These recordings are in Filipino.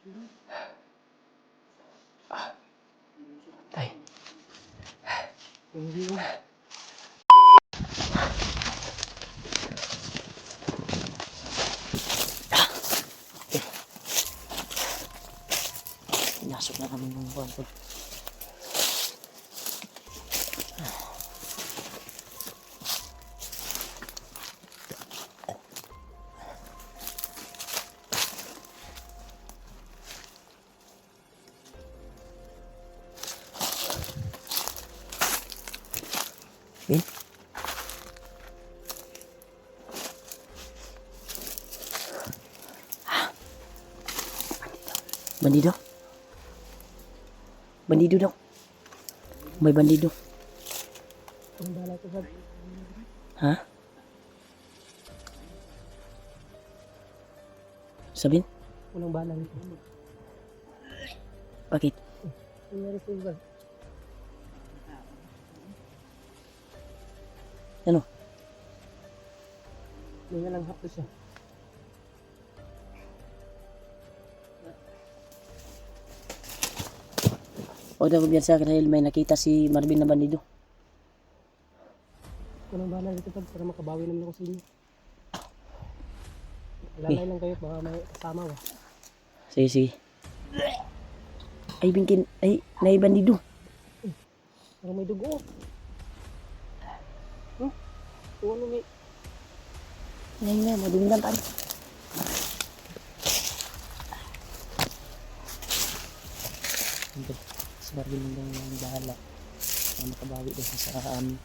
Tay. Pinasok na kami ng buwan. Bin? Bandido? Bandido daw. May bandido. Ha? Sabihin? Unang bala nito. Bakit? Ano? May nalang hapto siya. O daw sa dahil may nakita si Marvin na bandido. Unang bala nito para makabawi naman ako sa inyo. Lalay lang kayo baka may kasama ba. Sige, sige. Ay, bingkin. Ay, may bandido. Parang may dugo. Kung ano may... Ngayon na, madungan tayo. Si Marvin lang ang bahala. Na makabawi doon sa amin.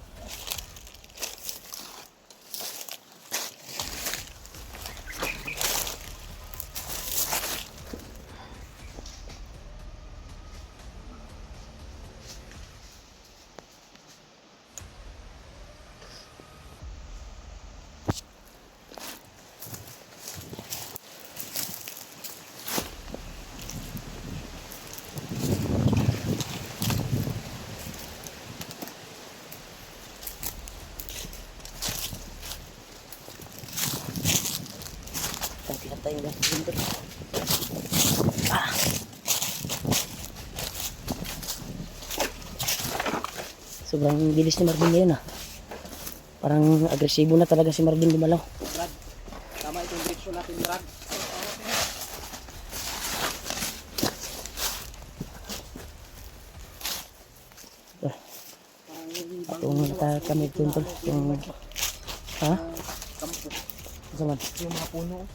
Tayo lang dito. Sobrang bilis ni Marvin ngayon ah. Parang agresibo na talaga si Marvin dumalaw. Brad, tama itong direksyon natin, Brad. Patungo na kami tuntol. Yung... Ha? Kampo. Saman? Yung mga puno.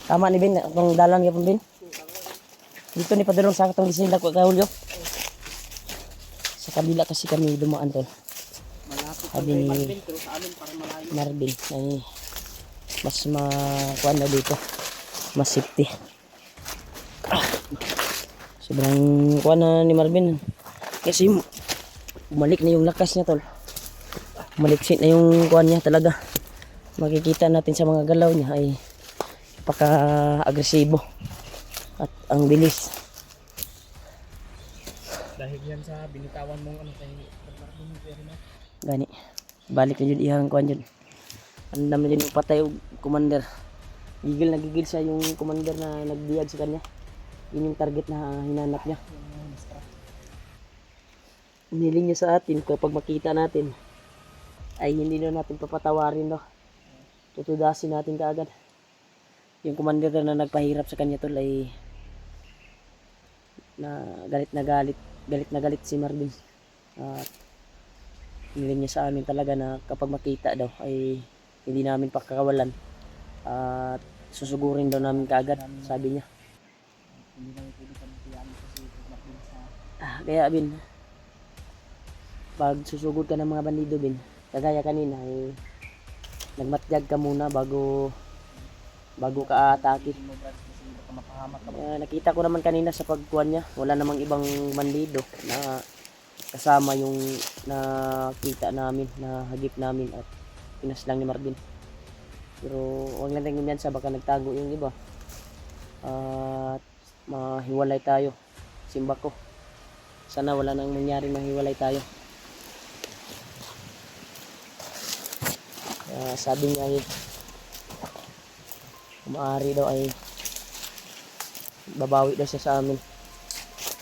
Tama ni Bin, kung dalan ka po Bin. Dito ni padulong sa katong gisinda ko kahulyo. Sa kabila kasi kami dumaan tol. Malapit Sabi ni Marvin, pero sa amin para malayo. Marvin ay mas makuan na dito. Mas safety. Sobrang kuan na ni Marvin. Kasi bumalik na yung lakas niya tol. Maliksit na yung kuan niya talaga. Makikita natin sa mga galaw niya ay paka-agresibo at ang bilis. Dahil yan sa binitawan mong ano kay Marvin, pero na. Gani. Balik na yun ihang kuan yun. Andam na yun yung patay o commander. Gigil na gigil siya yung commander na nagbiyag sa kanya. Yun yung target na hinanap niya. Niling niya sa atin kapag makita natin ay hindi na natin papatawarin no. Tutudasin natin kaagad. Yung commander na nagpahirap sa kanya tol ay galit na galit si Marvin. At niling niya sa amin talaga na kapag makita daw ay hindi namin pakakawalan at susugurin daw namin kaagad, sabi niya. Hindi namin pwede pagpapayaan kasi Marvin sa... Kaya Bin, pag susugod ka ng mga bandido Bin, kagaya kanina ay nagmatjag ka muna bago ka atake. Nakita ko naman kanina sa pagkuhan niya, wala namang ibang bandido na kasama yung nakita namin, na hagip namin at pinaslang ni Marvin. Pero huwag lang tayong yan sa baka nagtago yung iba at mahiwalay tayo. Simba ko, sana wala nang mangyaring mahiwalay tayo. Sabi niya ay maaari daw ay babawi daw siya sa amin.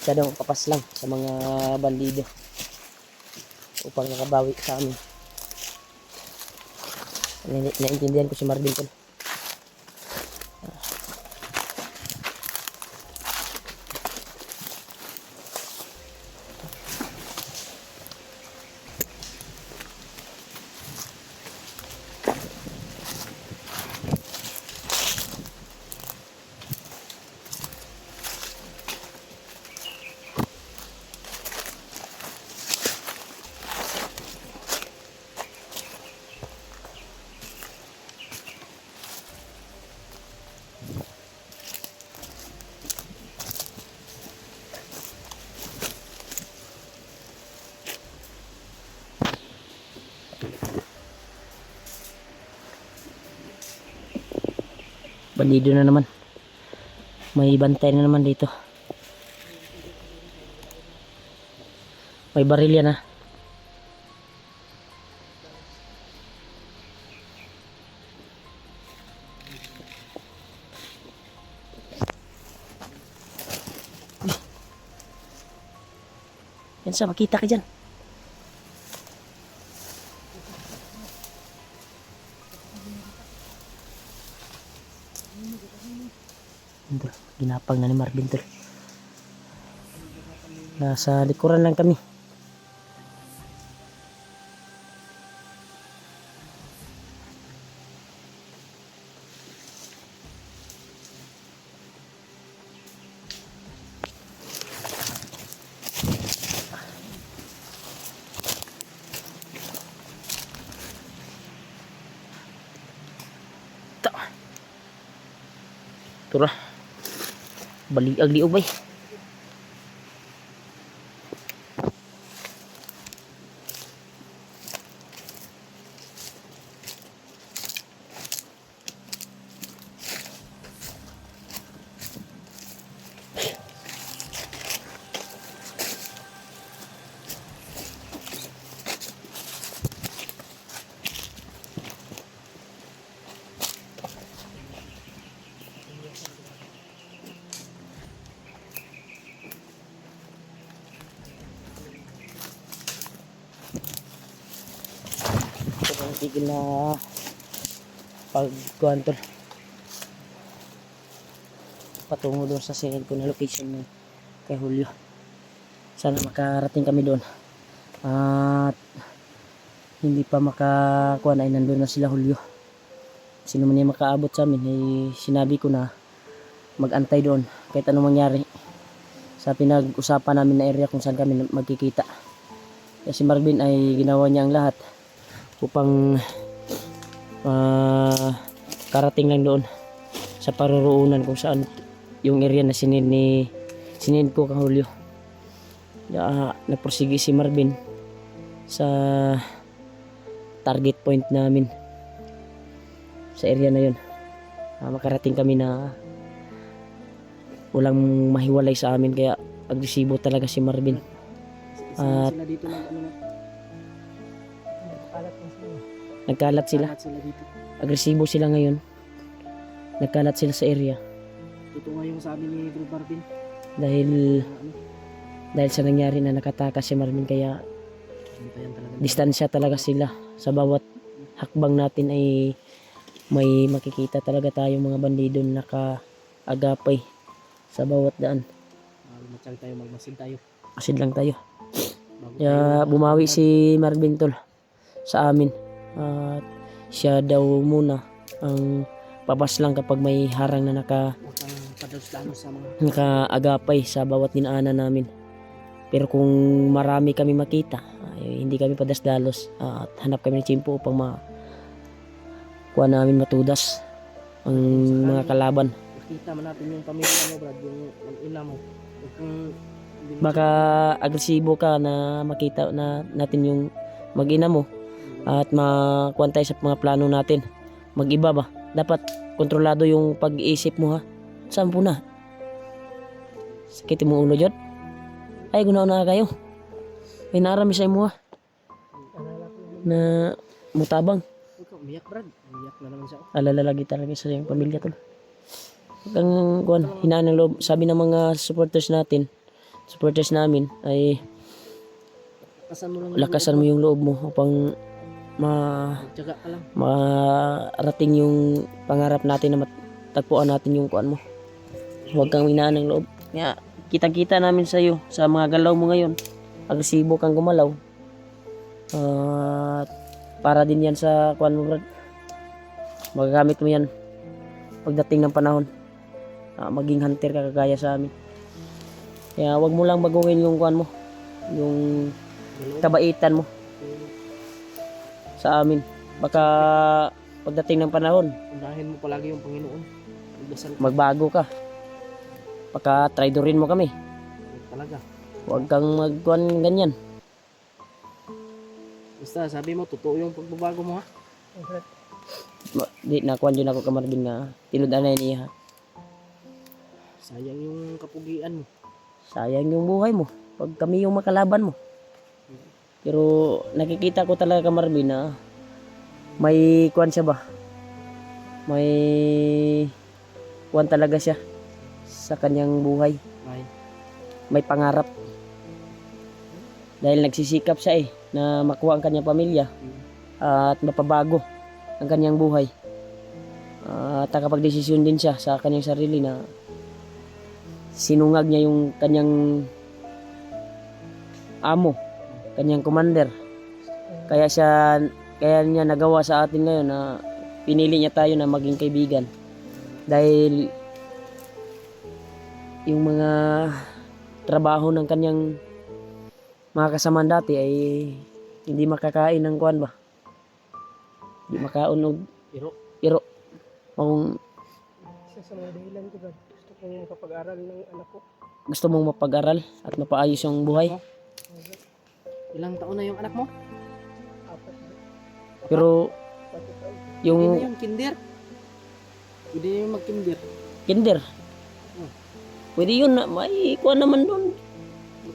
Siya daw kapas lang sa mga bandido upang nakabawi sa amin. Naintindihan ko si Marvin tol. Bandido na naman. May bantay na naman dito. May baril yan ha. Yan sa makita ka dyan. Tol, ginapang na ni Marvin tol. Nasa likuran lang kami. Tura. Baliag liog bay. Tigil na pagkuhan tol. Patungo doon sa sinid ko na location ng kay Julio. Sana makarating kami doon. At hindi pa makakuha ay nandun na sila Julio. Sino man yung makaabot sa amin ay sinabi ko na magantay doon kahit anong mangyari sa pinag-usapan namin na area kung saan kami magkikita. Kaya si Marvin ay ginawa niya ang lahat upang karating lang doon sa paruroonan kung saan yung area na sinid ko kang Julio. Nagpursige si Marvin sa target point namin sa area na yun. Makarating kami na walang mahiwalay sa amin, kaya agresibo talaga si Marvin. At dito nagkalat sila. dito. Agresibo sila ngayon. Nagkalat sila sa area. Ito nga yung sabi ni Bro Marvin. Dahil sa nangyari na nakatakas si Marvin, kaya distansya talaga sila. Sa bawat hakbang natin ay may makikita talaga tayong mga bandido na nakaagapay sa bawat daan. Matsang tayo, magmasid tayo. Masid lang tayo. Kaya bumawi si Marvin tol sa amin. At siya daw muna ang papas lang kapag may harang na nakaagapay sa bawat dinaanan namin. Pero kung marami kami makita, ay hindi kami padasdalos at hanap kami ng tsimpo upang kuha namin matudas ang mga kalaban. Nakita man natin yung pamilya mo, Brad, yung ina mo. Baka agresibo ka na makita na natin yung mag-ina mo at makuha tayo sa mga plano natin. Mag-iba ba? Dapat kontrolado yung pag-iisip mo ha. Saan po na? Sakit mo ulo dyan? Ay, gunaw na kayo. Ay, naarami sa imo ha. Na mutabang. Umiyak Brad. Umiyak na naman siya. Alala lagi talaga sa iyong pamilya tol. Huwag kang kuwan, hinaan ng loob. Sabi ng mga supporters namin ay Lakasan mo lang lakasan mo yung loob mo upang Magtiyaga ka lang. marating yung pangarap natin na matagpuan natin yung kuan mo. Huwag kang hinaan ng loob. Kaya kitang-kita namin sa iyo sa mga galaw mo ngayon. Agresibo kang gumalaw. At para din yan sa kuan mo Brad. Magagamit mo yan pagdating ng panahon. Maging hunter ka kagaya sa amin. Kaya wag mo lang baguhin yung kuan mo. Yung kabaitan mo sa amin. Baka pagdating ng panahon, Unahin mo palagi yung Panginoon. Magdasal ka magbago ka. Baka traidorin mo kami. talaga. Huwag kang magkuan ganyan. Basta sabi mo, totoo yung pagbabago mo ha. Di na kuan yun ako kamarbin nga tinud-anay niya. Sayang yung kapugian mo. Sayang yung buhay mo pag kami yung makalaban mo. Pero nakikita ko talaga kamarbin na may kuan siya ba? May kuan talaga siya sa kanyang buhay. Ay, May pangarap. Dahil nagsisikap siya na makuha ang kanyang pamilya at mapabago ang kanyang buhay. At nakapagdesisyon din siya sa kanyang sarili na sinungag niya yung kanyang amo, kanyang commander. Kaya niya nagawa sa atin ngayon na pinili niya tayo na maging kaibigan. Dahil yung mga trabaho ng kanyang mga kasamaan dati ay hindi makakain ng kuan ba? Hindi makaunog pero kung isa sa mga dahilan ko Brad. Gusto kong makapag-aral ng anak ko. gusto mong mapag-aral at mapaayos yung buhay. Ilang taon na yung anak mo? Pero Pwede na yung yung kinder. Pwede na yung mag-kinder. kinder, pwede yun na may kuha naman doon.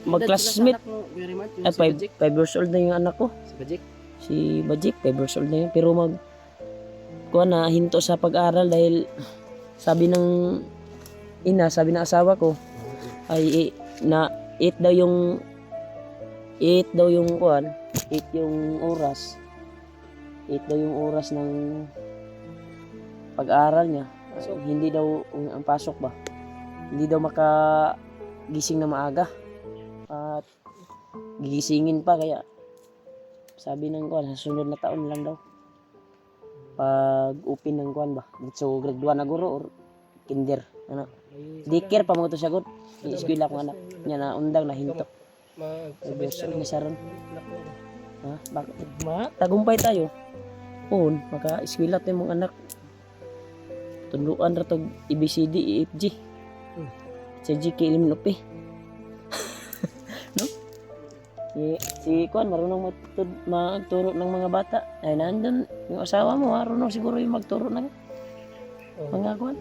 Mag-classmate. Anak mo, very much. Yung At si Bajik. 5 years old na yung anak ko. Si Bajik. Si Bajik, 5 years old na yun. Pero kuha na hinto sa pag-aral dahil sabi ng sabi ng asawa ko ay na 8 daw yung kuan, 8 yung oras. 8 daw yung oras ng pag-aaral niya. Hindi daw ang pasok ba? Hindi daw makagising na maaga. At gigisingin pa kaya sabi ng kuan sa sunod na taon lang daw. Pag open ng kuan ba? So grade 1 na guro or kinder. Ano? Daycare pa mo to siya gud. Eskwela ko anak niya na undang na hinto. Magsabay Gusto ni Sharon. anak mo. Ha? Bakit? Tagumpay tayo. Pun, maka-eskwela tayo mong anak. Tunduan ra tog ABCD, EFG. Sa GK Eliminapi. No? Si Kwan, marunong magturo ng mga bata. Ay, nandun, yung asawa mo, marunong siguro yung magturo ng mga Kwan.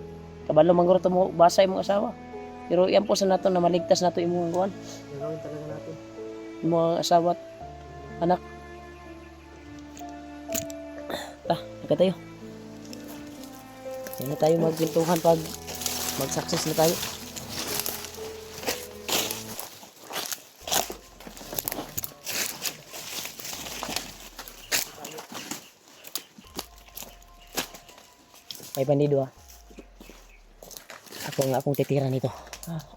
Kabalo mangguro to mo, basa yung mga asawa. Pero yan po sa nato na maligtas nato yung mga Kwan. Gagawin talaga natin. Yung mga asawa at anak. Naka tayo. Yan na tayo magpintuhan pag mag-success na tayo. May bandido akong titira nito.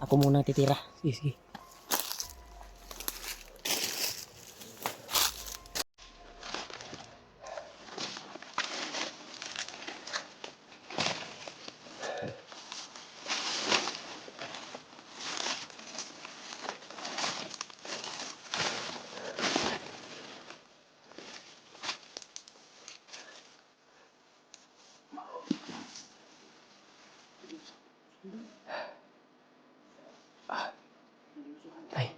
Ako muna titira. Sige. Ay.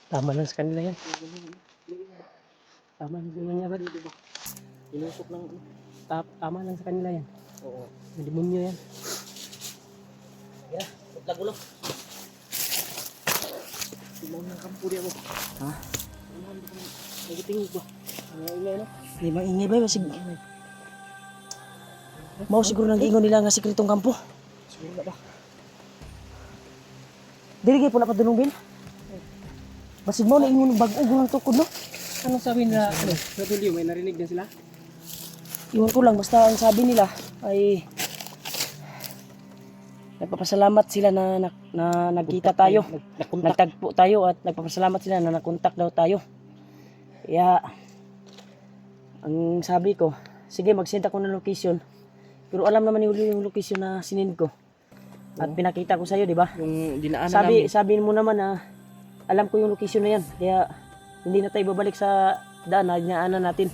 Tama lang sa kanila yan. Tama lang sa kanila ba dito ba? Inusok lang. Tama lang sa kanila yan. Oo. May demonyo yan. Yeah, lagulo. Tingnan ng kampo di ako. Ha? Tingnan ko. Nagitingog ba? Ingay, no? Di maingay ba? Masig... Mao siguro nang giingon nila nga sikretong kampo. Siguro na ba? Dili gyud po na padulong bin. Basig mo na ingon bag-o ng tukod no. Anong sabi nila, ano, Rodolio, may narinig na sila? Iwan ko lang basta ang sabi nila ay nagpapasalamat sila na nagkita tayo. Nakontak. Nagtagpo tayo at nagpapasalamat sila na nakontak daw tayo. Kaya ang sabi ko, sige mag-send ako ng location. Pero alam naman ni Julio yung location na sinend ko. At pinakita ko sa iyo, di ba? Yung dinaanan namin. Sabi mo naman na alam ko yung location na yan. Kaya hindi na tayo babalik sa daan na dinaanan natin.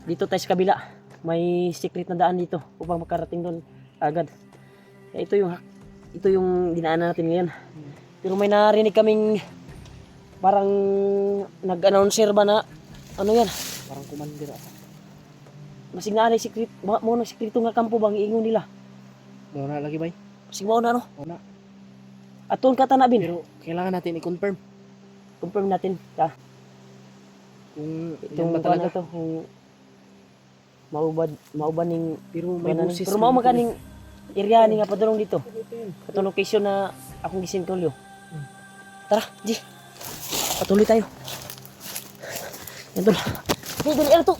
Dito tayo sa kabila. May secret na daan dito upang makarating doon agad. Kaya ito yung dinaanan natin ngayon. Pero may narinig kaming parang nag-announcer ba na ano yan? Parang commander ata. Masig na alay secret, mo na sekreto nga kampo bang iingon nila. Muna lagi ba? Masig mo na no. Muna. Aton ka tanabin. Pero kailangan natin i-confirm Confirm natin ka. kung yan Itong ba talaga. to kung maubad ning Pero may kanan. busis. Pero mao maganing area ni nga padulong dito. Ito yun. Katong location na akong gising Tulio. Tara, G. Patuloy tayo. Yan tol. Dili, ano to?